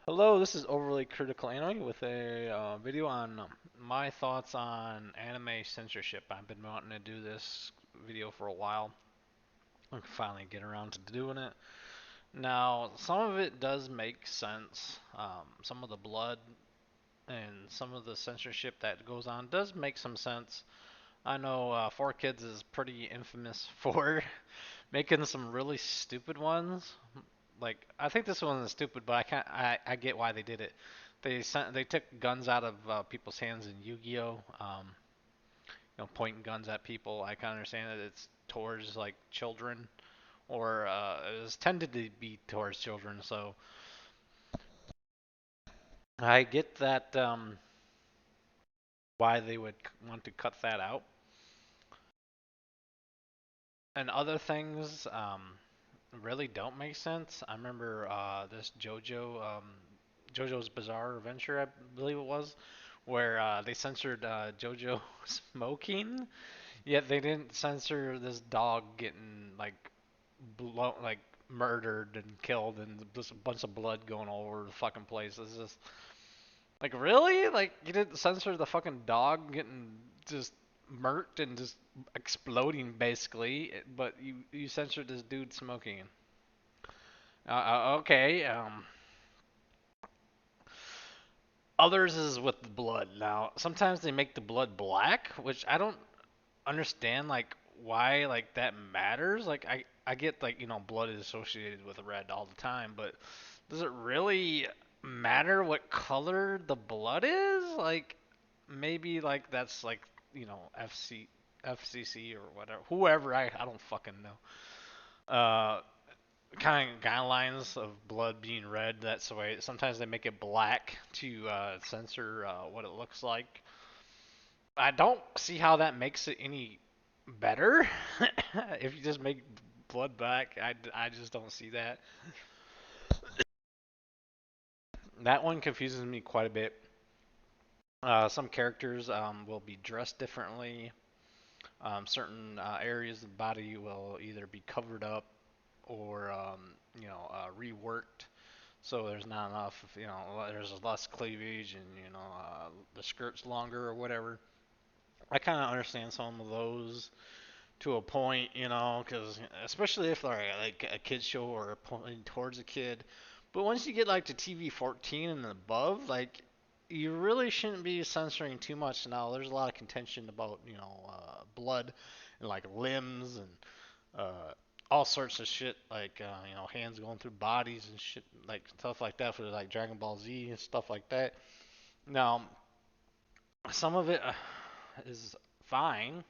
Hello, this is Overly Critical Anime with a video on my thoughts on anime censorship. I've been wanting to do this video for a while. I can finally get around to doing it. Now, some of it does make sense. Some of the blood and some of the censorship that goes on does make some sense. I know 4Kids is pretty infamous for making some really stupid ones. Like I think this one is stupid, but I can't. I get why they did it. They took guns out of people's hands in Yu-Gi-Oh. Pointing guns at people. I can understand that it's towards like children, or it was tended to be towards children. So I get that why they would want to cut that out. And other things really don't make sense. I remember this JoJo's Bizarre Adventure, I believe it was, where they censored JoJo smoking, yet they didn't censor this dog getting like murdered and killed, and just a bunch of blood going all over the fucking place. It's just like really, like you didn't censor the fucking dog getting just murked and just exploding basically, but you censored this dude smoking. Okay. Others is with the blood. Now, sometimes they make the blood black, which I don't understand. Like why like that matters. Like I get like blood is associated with red all the time, but does it really matter what color the blood is? Like maybe like that's like FCC or whatever, whoever I don't fucking know. Kind of guidelines of blood being red. That's the way. Sometimes they make it black to censor what it looks like. I don't see how that makes it any better. If you just make blood black, I just don't see that. That one confuses me quite a bit. Some characters will be dressed differently. Certain areas of the body will either be covered up or reworked. So there's not enough, there's less cleavage and, the skirt's longer or whatever. I kind of understand some of those to a point, because especially if they're like a kid show or pointing towards a kid. But once you get like to TV 14 and above, like you really shouldn't be censoring too much now. There's a lot of contention about, blood and like limbs and all sorts of shit, like hands going through bodies and shit, like stuff like that for like Dragon Ball Z and stuff like that. Now, some of it is fine.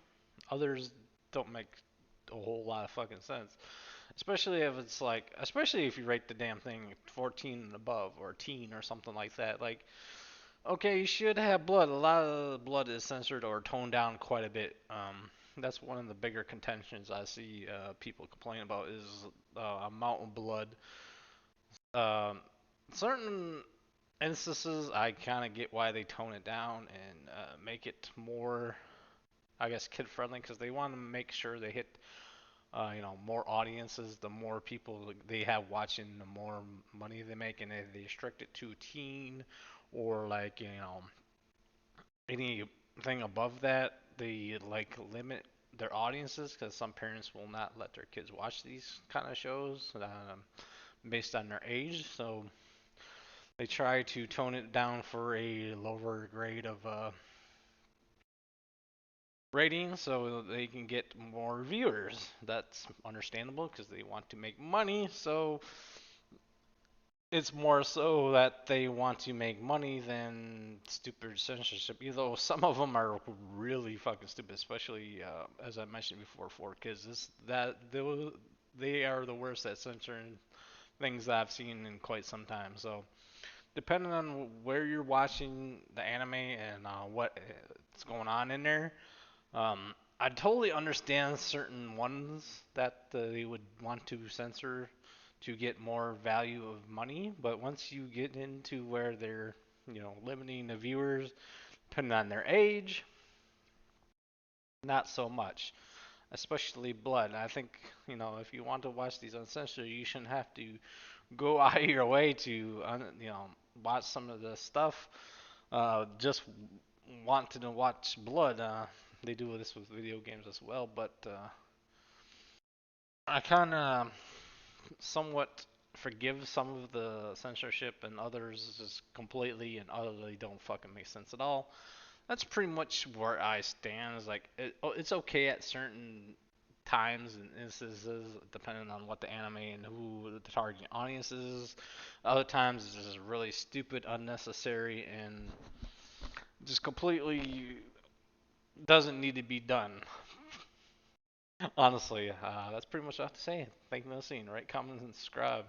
Others don't make a whole lot of fucking sense. Especially if it's like, especially if you rate the damn thing 14 and above or teen or something like that. Like, okay, you should have blood. A lot of the blood is censored or toned down quite a bit. That's one of the bigger contentions I see people complain about is amount of blood. Um, Certain instances, I kind of get why they tone it down and make it more, I guess, kid friendly because they want to make sure they hit, more audiences. The more people they have watching, the more money they make, and if they restrict it to teen or like anything above that, they like limit their audiences because some parents will not let their kids watch these kind of shows based on their age. So they try to tone it down for a lower grade of rating so they can get more viewers. That's understandable because they want to make money. So it's more so that they want to make money than stupid censorship. Even though some of them are really fucking stupid, especially as I mentioned before, 4Kids. They are the worst at censoring things that I've seen in quite some time. So depending on where you're watching the anime and what's going on in there, I totally understand certain ones that they would want to censor to get more value of money, but once you get into where they're, limiting the viewers depending on their age, not so much. Especially blood. I think, if you want to watch these uncensored, you shouldn't have to go out of your way to watch some of the stuff. Just wanting to watch blood. They do this with video games as well, but I kind of somewhat forgive some of the censorship, and others just completely and utterly don't fucking make sense at all. That's pretty much where I stand. Is like it's okay at certain times and instances, depending on what the anime and who the target audience is. Other times it's just really stupid, unnecessary, and just completely doesn't need to be done. Honestly, that's pretty much all I have to say. Thank you for listening. Rate, comment, and subscribe.